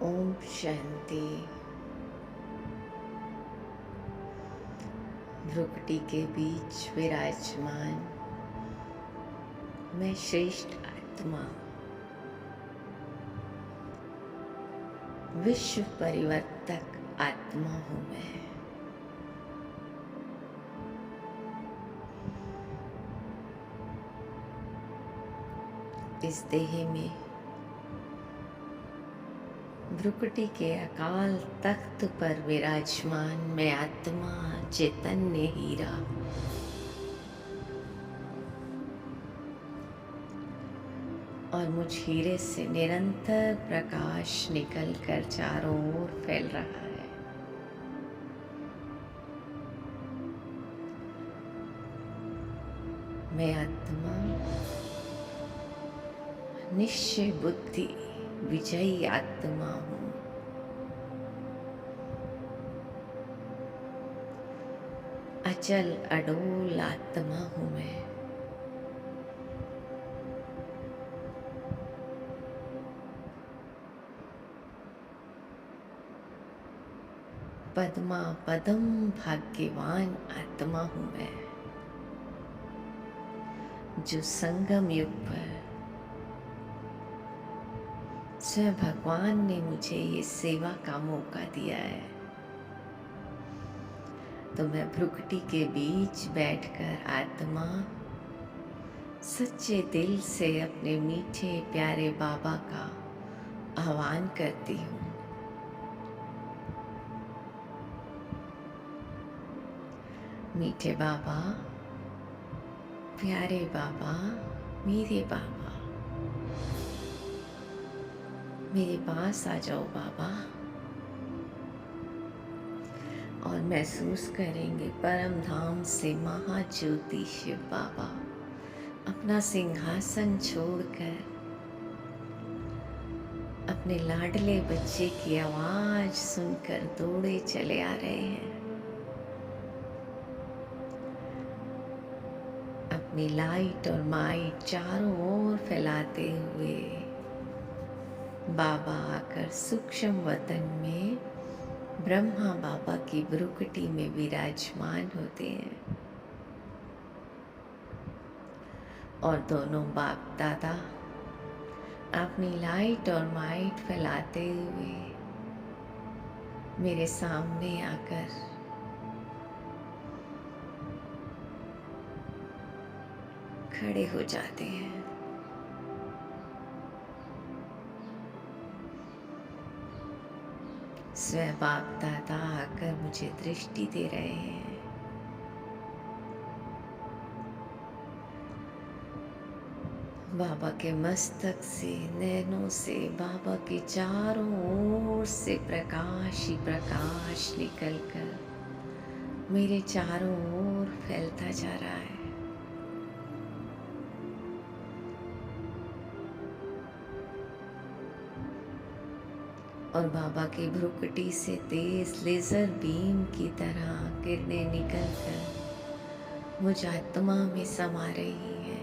ओम शांति। भ्रुकुटी के बीच विराजमान मैं श्रेष्ठ आत्मा, विश्व परिवर्तक आत्मा हूँ मैं। इस देह में भ्रुकुटी के अकाल तख्त पर विराजमान मैं आत्मा चैतन्य हीरा, और मुझ हीरे से निरंतर प्रकाश निकल कर चारों ओर फैल रहा है। मैं आत्मा निश्चय बुद्धि विजयी आत्मा हूँ। अचल अडोल आत्मा हूँ मैं। पद्मा पदम भाग्यवान आत्मा हूँ मैं, जो संगम युग पर स्वयं भगवान ने मुझे ये सेवा का मौका दिया है। तो मैं भ्रुकुटी के बीच बैठकर आत्मा सच्चे दिल से अपने मीठे प्यारे बाबा का आह्वान करती हूँ। मीठे बाबा, प्यारे बाबा, मेरे बाबा, मेरे पास आ जाओ बाबा, और महसूस करेंगे परम धाम से महाज्योति शिव बाबा अपना सिंहासन छोड़कर अपने लाडले बच्चे की आवाज सुनकर दौड़े चले आ रहे हैं। अपनी लाइट और माइट चारों ओर फैलाते हुए बाबा आकर सूक्ष्म वतन में ब्रह्मा बाबा की भ्रुकुटी में विराजमान होते हैं, और दोनों बाप दादा अपनी लाइट और माइट फैलाते हुए मेरे सामने आकर खड़े हो जाते हैं। स्वयं बाप दादा आकर मुझे दृष्टि दे रहे हैं। बाबा के मस्तक से, नैनों से बाबा के चारों ओर से प्रकाश ही प्रकाश निकलकर मेरे चारों ओर फैलता जा रहा है। और बाबा की भ्रुकुटी से तेज लेजर बीम की तरह किरणें निकलकर मुझ आत्मा में समा रही है,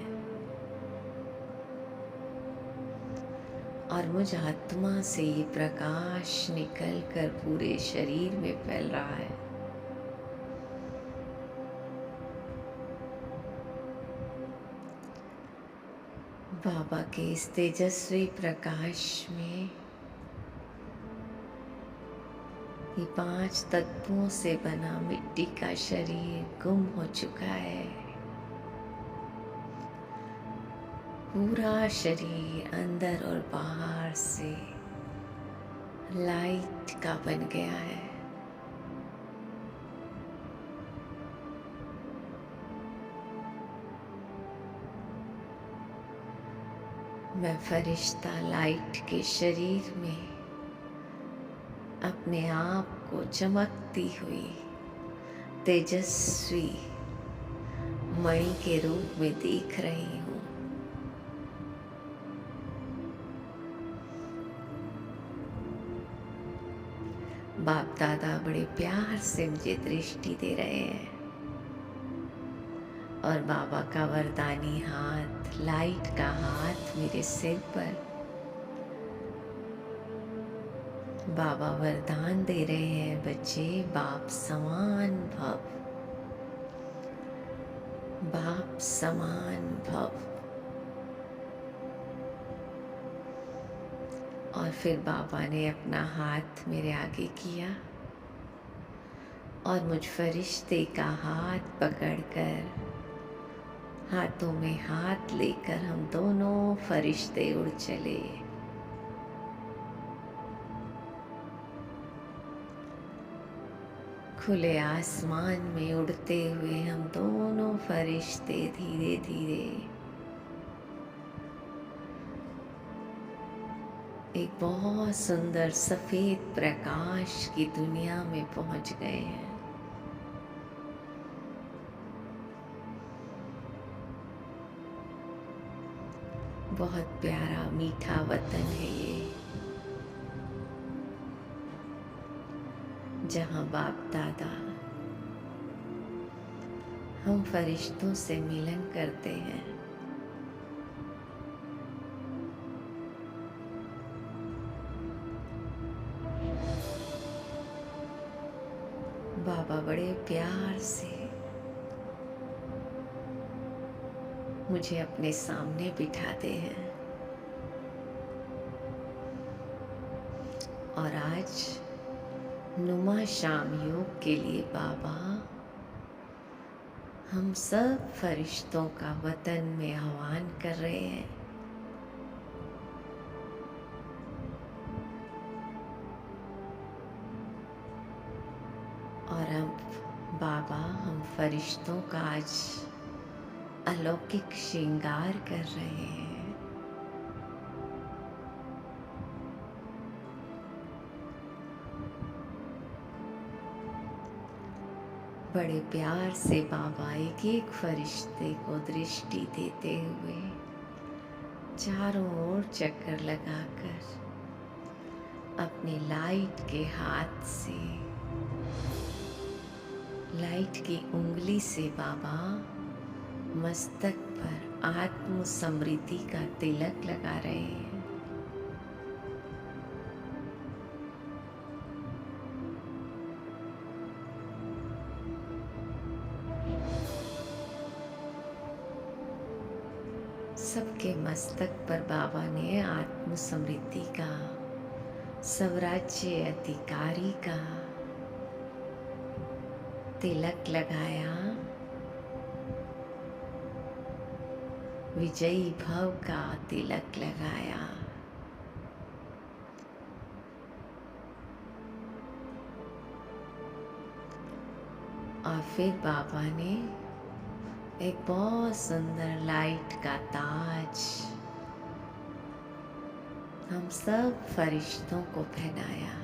और मुझ आत्मा से ये प्रकाश निकलकर पूरे शरीर में फैल रहा है। बाबा के इस तेजस्वी प्रकाश में ये 5 तत्वों से बना मिट्टी का शरीर गुम हो चुका है। पूरा शरीर अंदर और बाहर से लाइट का बन गया है। मैं फरिश्ता लाइट के शरीर में अपने आप को चमकती हुई तेजस्वी मणि के रूप में देख रही हूँ। बाप दादा बड़े प्यार से मुझे दृष्टि दे रहे हैं, और बाबा का वरदानी हाथ, लाइट का हाथ मेरे सिर पर बाबा वरदान दे रहे हैं, बच्चे बाप समान भव, बाप समान भव। और फिर बाबा ने अपना हाथ मेरे आगे किया और मुझ फरिश्ते का हाथ पकड़कर, हाथों में हाथ लेकर हम दोनों फरिश्ते उड़ चले। खुले आसमान में उड़ते हुए हम दोनों फरिश्ते धीरे धीरे एक बहुत सुंदर सफेद प्रकाश की दुनिया में पहुंच गए हैं। बहुत प्यारा मीठा वतन है ये, जहाँ बाप दादा हम फरिश्तों से मिलन करते हैं। बाबा बड़े प्यार से मुझे अपने सामने बिठाते हैं और आज नुमा शाम योग के लिए बाबा हम सब फरिश्तों का वतन में आह्वान कर रहे हैं। और अब बाबा हम फरिश्तों का आज अलौकिक श्रृंगार कर रहे हैं। बड़े प्यार से बाबा एक एक फरिश्ते को दृष्टि देते हुए चारों ओर चक्कर लगाकर अपने लाइट के हाथ से, लाइट की उंगली से बाबा मस्तक पर आत्म समृद्धि का तिलक लगा रहे हैं। सबके मस्तक पर बाबा ने आत्म समृद्धि का, स्वराज्य अधिकारी का तिलक लगाया, विजयी भव का तिलक लगाया। और फिर बाबा ने एक बहुत सुंदर लाइट का ताज हम सब फरिश्तों को पहनाया।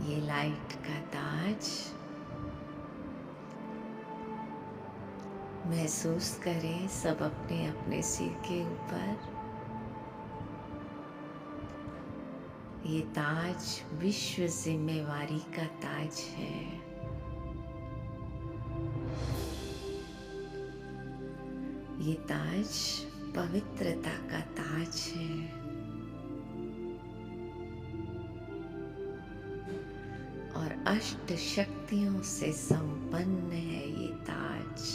ये लाइट का ताज महसूस करें सब अपने अपने सिर के ऊपर। ये ताज विश्व जिम्मेवारी का ताज है। ये ताज पवित्रता का ताज है। और अष्ट शक्तियों से संपन्न है ये ताज।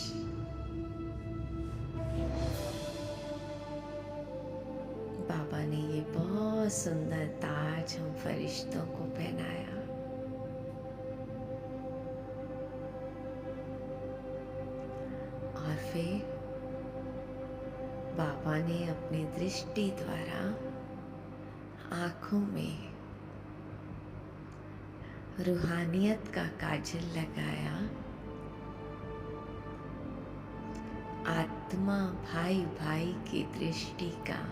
बाबा ने ये बहुत सुंदर ताज हम फरिश्तों को पहनाया। और फिर बाबा ने अपनी दृष्टि द्वारा आँखों में रूहानियत का काजल लगाया। आत्मा भाई भाई की दृष्टि का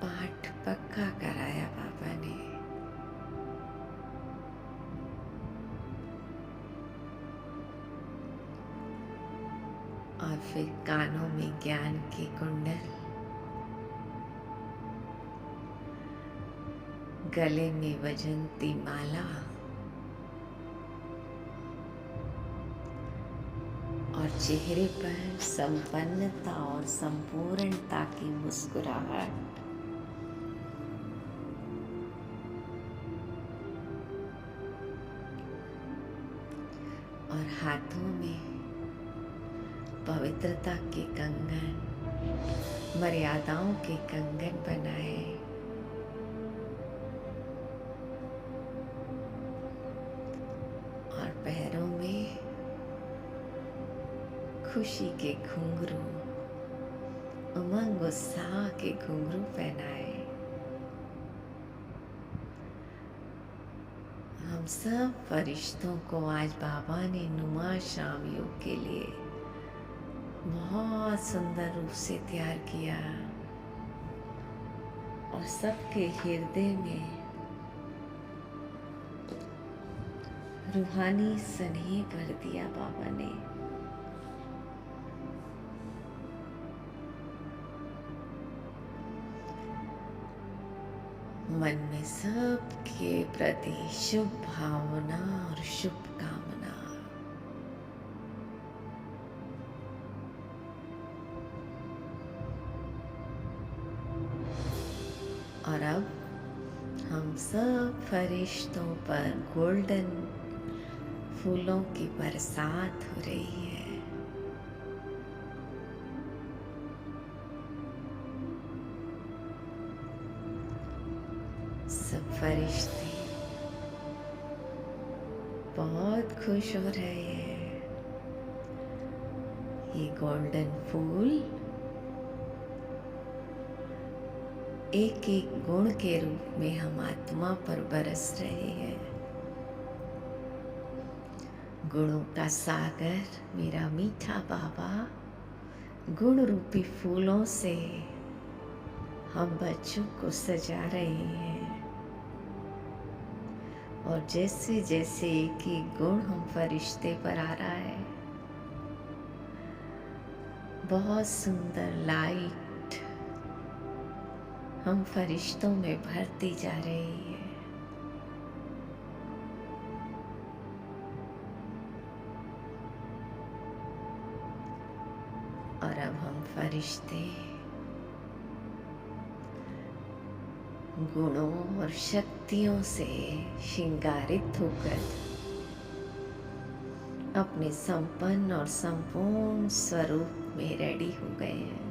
पाठ पक्का कराया बाबा ने। और फिर कानों में ज्ञान के कुंडल, गले में वजंती माला और और चेहरे पर संपन्नता और संपूर्णता की मुस्कुराहट। और हाथों में पवित्रता के कंगन, मर्यादाओं के कंगन बनाए। और पैरों में खुशी के घुंघरू, उमंग उत्साह के घुंघरू पहनाए। हम सब फरिश्तों को आज बाबा ने नुमा शाम योग के लिए बहुत सुंदर रूप से तैयार किया और सबके हृदय में रूहानी स्नेह भर दिया बाबा ने। मन में सबके प्रति शुभ भावना और शुभकामना। और अब हम सब फरिश्तों पर गोल्डन फूलों की बरसात हो रही है। सब फरिश्ते बहुत खुश हो रहे हैं। ये गोल्डन फूल एक एक गुण के रूप में हम आत्मा पर बरस रहे हैं। गुणों का सागर मेरा मीठा बाबा गुण रूपी फूलों से हम बच्चों को सजा रहे हैं। और जैसे जैसे एक एक गुण हम फरिश्ते पर आ रहा है, बहुत सुंदर लाइट हम फरिश्तों में भरती जा रही है। और अब हम फरिश्ते गुणों और शक्तियों से श्रृंगारित होकर अपने संपन्न और संपूर्ण स्वरूप में रेडी हो गए हैं।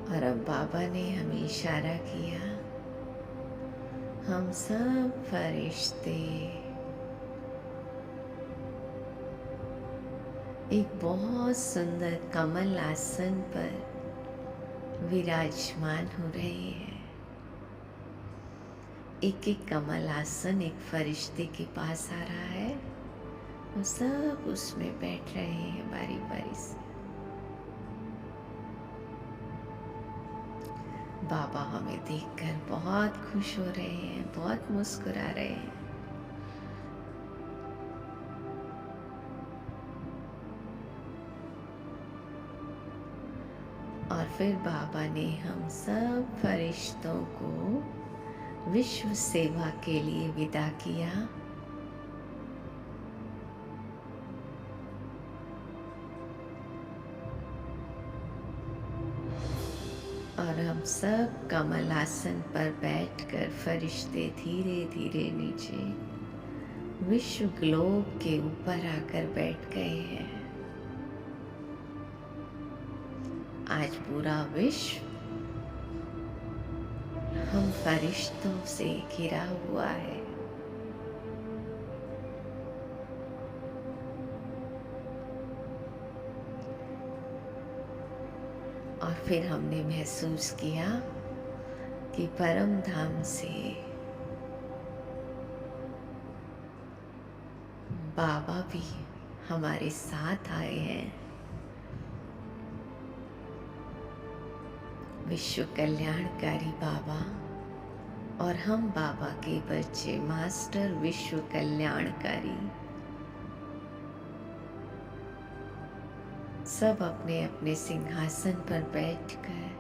और अब बाबा ने हमें इशारा किया, हम सब फरिश्ते एक बहुत सुंदर कमल आसन पर विराजमान हो रहे हैं। एक एक कमल आसन एक फरिश्ते के पास आ रहा है और सब उसमें बैठ रहे हैं बारी बारी से। बाबा हमें देखकर बहुत खुश हो रहे हैं, बहुत मुस्कुरा रहे हैं। और फिर बाबा ने हम सब फरिश्तों को विश्व सेवा के लिए विदा किया। और हम सब कमल आसन पर बैठकर फरिश्ते धीरे धीरे नीचे विश्व ग्लोब के ऊपर आकर बैठ गए हैं। आज पूरा विश्व हम फरिश्तों से घिरा हुआ है। और फिर हमने महसूस किया कि परम धाम से बाबा भी हमारे साथ आए हैं। विश्व कल्याणकारी बाबा और हम बाबा के बच्चे मास्टर विश्व कल्याणकारी सब अपने अपने सिंहासन पर बैठकर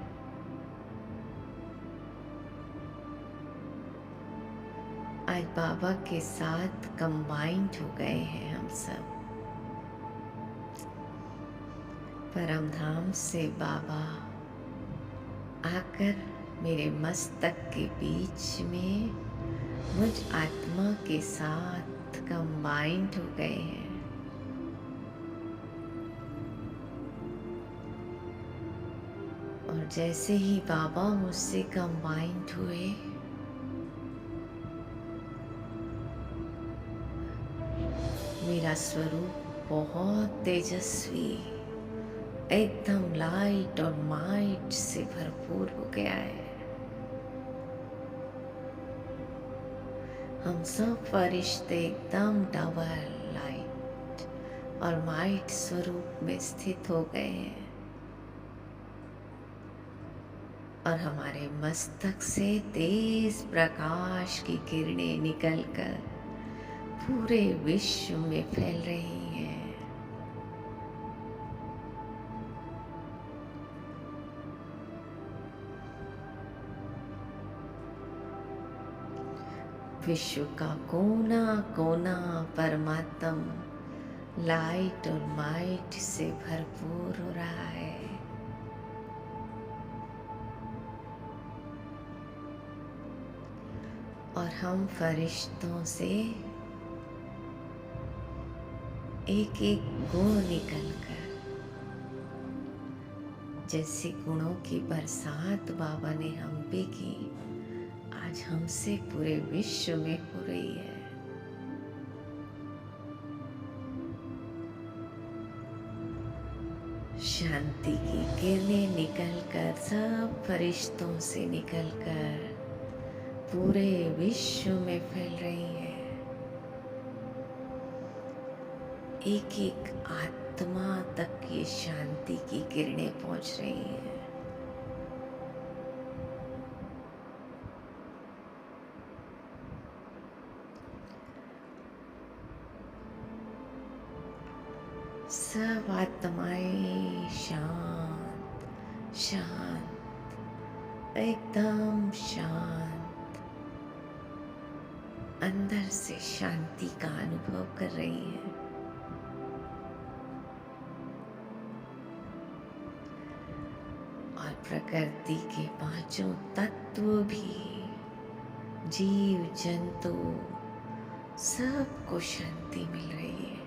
आज बाबा के साथ कंबाइंड हो गए हैं हम सब। परम धाम से बाबा आकर मेरे मस्तक के बीच में मुझ आत्मा के साथ कंबाइंड हो गए हैं। और जैसे ही बाबा मुझसे कंबाइंड हुए, मेरा स्वरूप बहुत तेजस्वी, एकदम लाइट और माइट से भरपूर हो गया है। हम सब फरिश्ते एकदम डबल लाइट और माइट स्वरूप में स्थित हो गए हैं। और हमारे मस्तक से तेज प्रकाश की किरणें निकलकर पूरे विश्व में फैल रही हैं। विश्व का कोना कोना परमात्म लाइट और माइट से भरपूर हो रहा है। और हम फरिश्तों से एक एक गुण निकलकर, जैसे गुणों की बरसात बाबा ने हम पे की, आज हमसे पूरे विश्व में हो रही है। शांति की किरणें निकलकर, सब फरिश्तों से निकलकर पूरे विश्व में फैल रही है। एक एक आत्मा तक ये शांति की किरणें पहुंच रही हैं। सब आत्माएं शांत शांत, एकदम शांत, अंदर से शांति का अनुभव कर रही हैं। और प्रकृति के पांचों तत्व भी, जीव जंतु, सबको शांति मिल रही है।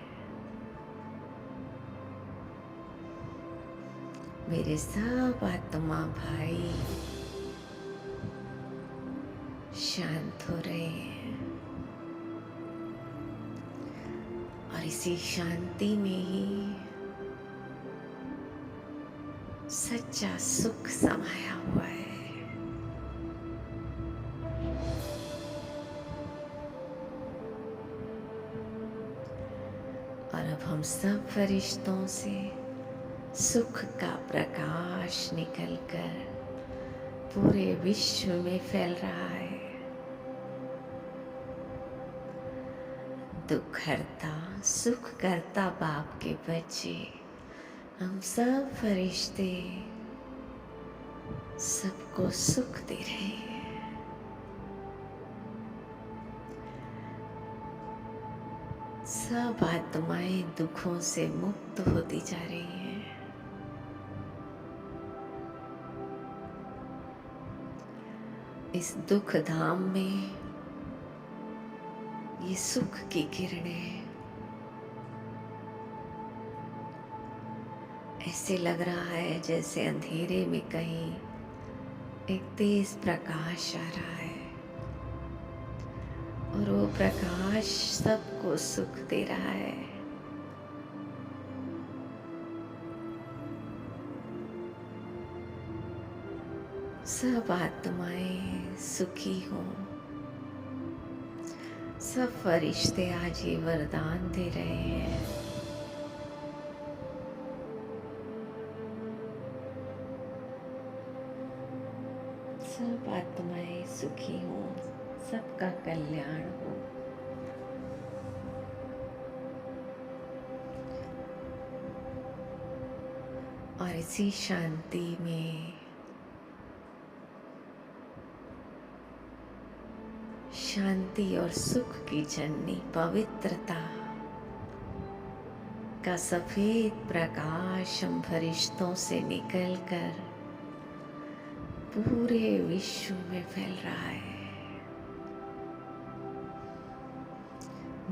मेरे सब आत्मा भाई शांत हो रहे हैं। और इसी शांति में ही सच्चा सुख समाया हुआ है। और अब हम सब फरिश्तों से सुख का प्रकाश निकलकर पूरे विश्व में फैल रहा है। दुख हरता सुख करता बाप के बच्चे, हम सब फरिश्ते सबको सुख दे रहे हैं। सब आत्माएं दुखों से मुक्त होती जा रही हैं। इस दुख धाम में ये सुख की किरणें, ऐसे लग रहा है जैसे अंधेरे में कहीं एक तेज प्रकाश आ रहा है। और वो प्रकाश सबको सुख दे रहा है। सब आत्माएं सुखी हों। सब फरिश्ते आज ये वरदान दे रहे हैं। सब आत्माएं सुखी हों, सबका कल्याण हो। इसी शांति में शांति और सुख की जननी पवित्रता का सफेद प्रकाश हम फरिश्तों से निकलकर पूरे विश्व में फैल रहा है।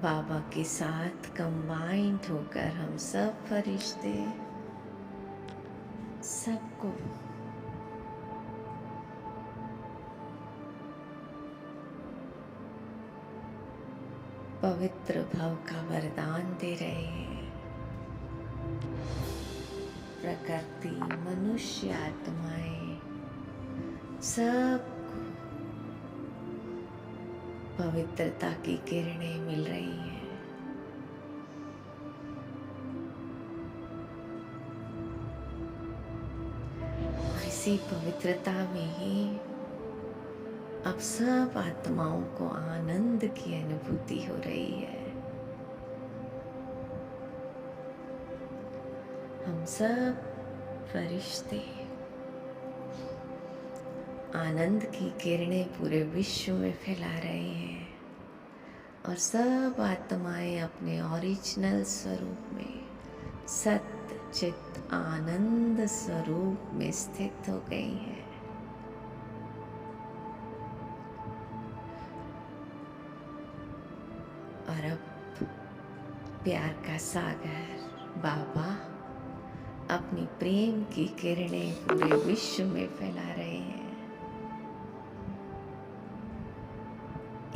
बाबा के साथ कंबाइंड होकर हम सब फरिश्ते सबको पवित्र भाव का वरदान दे रहे हैं। प्रकृति, मनुष्य आत्माएं सबको पवित्रता की किरणें मिल रही हैं। इसी पवित्रता में ही अब सब आत्माओं को आनंद की अनुभूति हो रही है। हम सब फरिश्ते आनंद की किरणें पूरे विश्व में फैला रहे हैं और सब आत्माएं अपने ओरिजिनल स्वरूप में सत्य चित आनंद स्वरूप में स्थित हो गई हैं। और अब प्यार का सागर बाबा अपनी प्रेम की किरणें पूरे विश्व में फैला रहे हैं।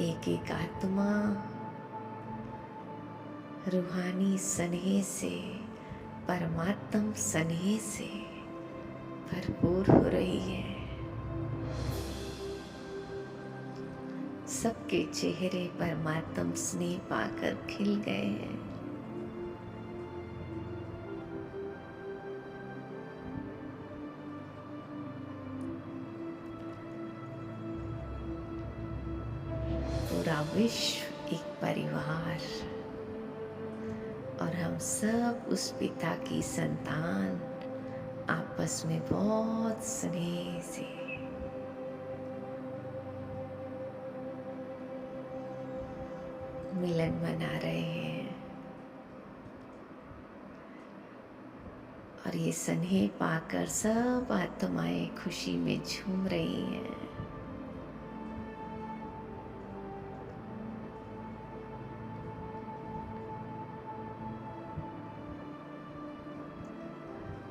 एक एक आत्मा रूहानी स्नेह से, परमात्म स्नेह से भरपूर हो रही है। सबके चेहरे परमात्म स्नेह पाकर खिल गए हैं। पूरा विश्व एक परिवार और हम सब उस पिता की संतान आपस में बहुत स्नेह से मिलन मना रहे हैं। और ये स्नेह पाकर सब आत्माएं खुशी में झूम रही हैं।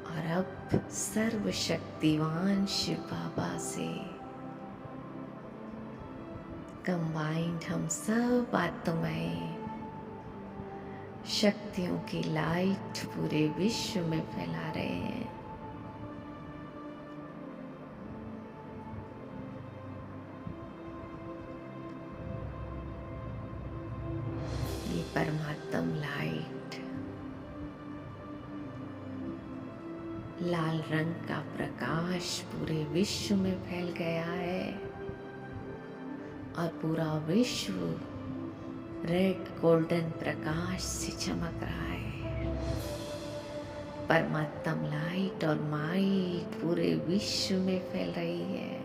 और अब सर्वशक्तिवान शिव बाबा से कंबाइंड हम सब आत्माएं शक्तियों की लाइट पूरे विश्व में फैला रहे हैं। ये परमात्म लाइट लाल रंग का प्रकाश पूरे विश्व में फैल गया है और पूरा विश्व रेड गोल्डन प्रकाश से चमक रहा है। परमात्म लाइट और माइट पूरे विश्व में फैल रही है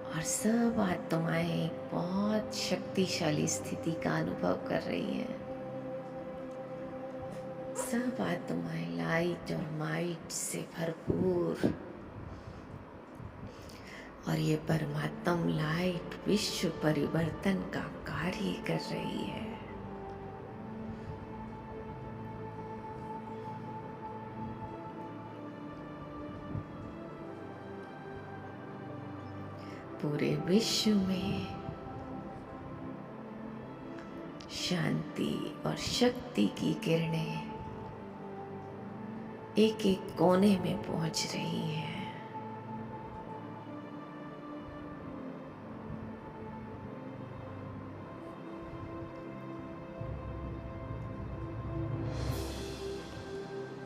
और सब आत्माएं एक बहुत शक्तिशाली स्थिति का अनुभव कर रही हैं। सब आत्माएं लाइट और माइट से भरपूर और ये परमात्म लाइट विश्व परिवर्तन का कार्य कर रही है। पूरे विश्व में शांति और शक्ति की किरणें एक एक कोने में पहुंच रही हैं।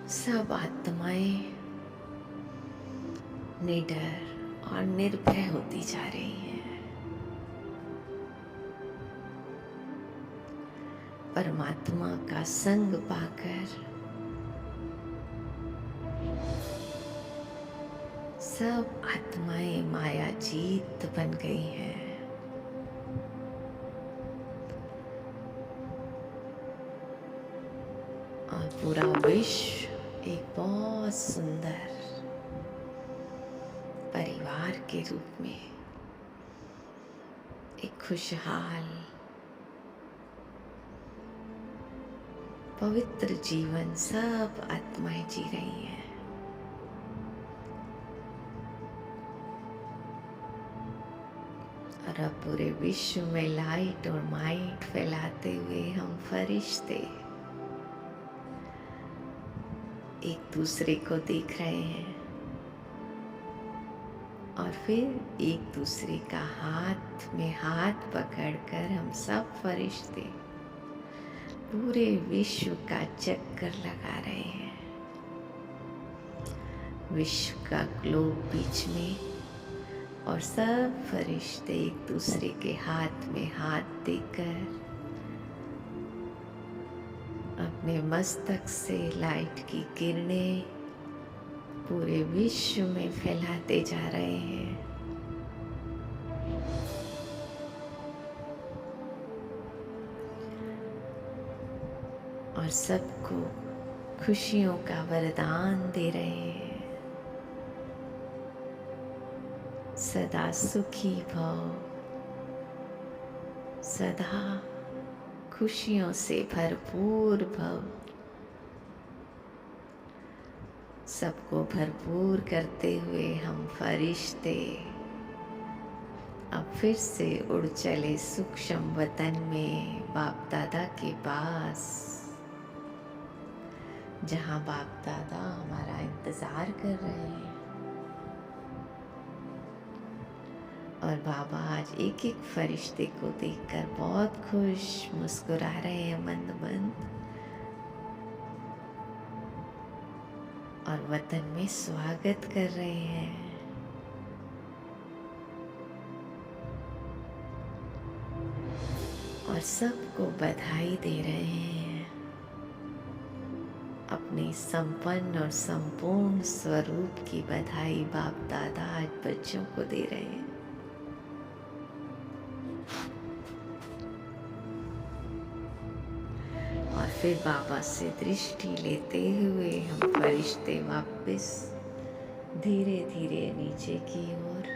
सब आत्माएं निडर और निर्भय होती जा रही हैं। परमात्मा का संग पाकर सब आत्माएं माया जीत बन गई हैं। और पूरा विश्व एक बहुत सुंदर परिवार के रूप में, एक खुशहाल पवित्र जीवन सब आत्माएं जी रही हैं। और अब पूरे विश्व में लाइट और माइट फैलाते हुए हम फरिश्ते एक दूसरे को देख रहे हैं और फिर एक दूसरे का हाथ में हाथ पकड़कर हम सब फरिश्ते पूरे विश्व का चक्कर लगा रहे हैं। विश्व का ग्लोब बीच में और सब फरिश्ते एक दूसरे के हाथ में हाथ देकर अपने मस्तक से लाइट की किरणें पूरे विश्व में फैलाते जा रहे हैं। और सबको खुशियों का वरदान दे रहे हैं। सदा सुखी भव, सदा खुशियों से भरपूर भव। सबको भरपूर करते हुए हम फरिश्ते अब फिर से उड़ चले सूक्ष्म वतन में, बाप दादा के पास, जहाँ बाप दादा हमारा इंतजार कर रहे हैं। और बाबा आज एक एक फरिश्ते को देखकर बहुत खुश मुस्कुरा रहे हैं मंद मंद, और वतन में स्वागत कर रहे हैं। और सबको बधाई दे रहे हैं। अपने संपन्न और संपूर्ण स्वरूप की बधाई बाप दादा आज बच्चों को दे रहे हैं। और फिर बाबा से दृष्टि लेते हुए हम फरिश्ते वापस धीरे धीरे नीचे की ओर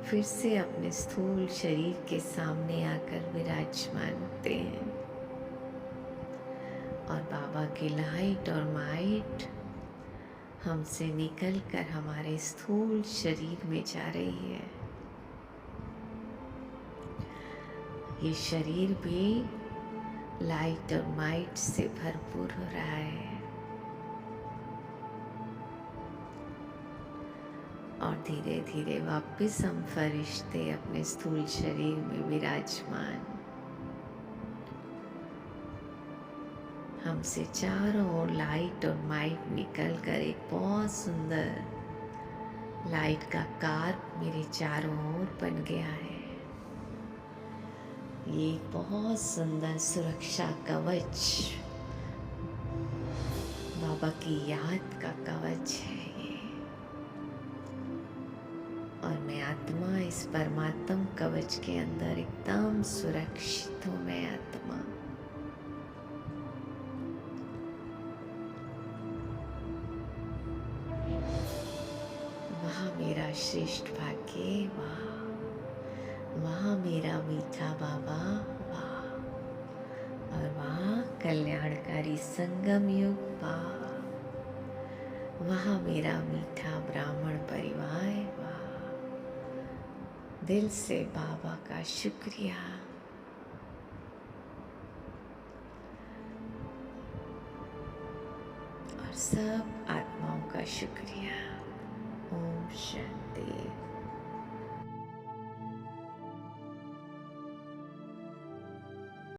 फिर से अपने स्थूल शरीर के सामने आकर विराजमान होते हैं। और बाबा की लाइट और माइट हमसे निकलकर हमारे स्थूल शरीर में जा रही है। ये शरीर भी लाइट और माइट से भरपूर हो रहा है। और धीरे धीरे वापस हम फरिश्ते अपने स्थूल शरीर में विराजमान, हमसे चारों ओर लाइट और माइट निकल कर एक बहुत सुंदर लाइट का कार्प मेरे चारों ओर बन गया है। ये एक बहुत सुंदर सुरक्षा कवच, बाबा की याद का कवच है ये। और मैं आत्मा इस परमात्म कवच के अंदर एकदम सुरक्षित हूँ। मैं आत्मा वहाँ मेरा श्रेष्ठ भाग्य, वहाँ मेरा मीठा बाबा, और वहाँ कल्याणकारी संगम युग, वहाँ मेरा मीठा ब्राह्मण परिवार, दिल से बाबा का शुक्रिया। और सब आत्माओं का शुक्रिया। ओम शांति।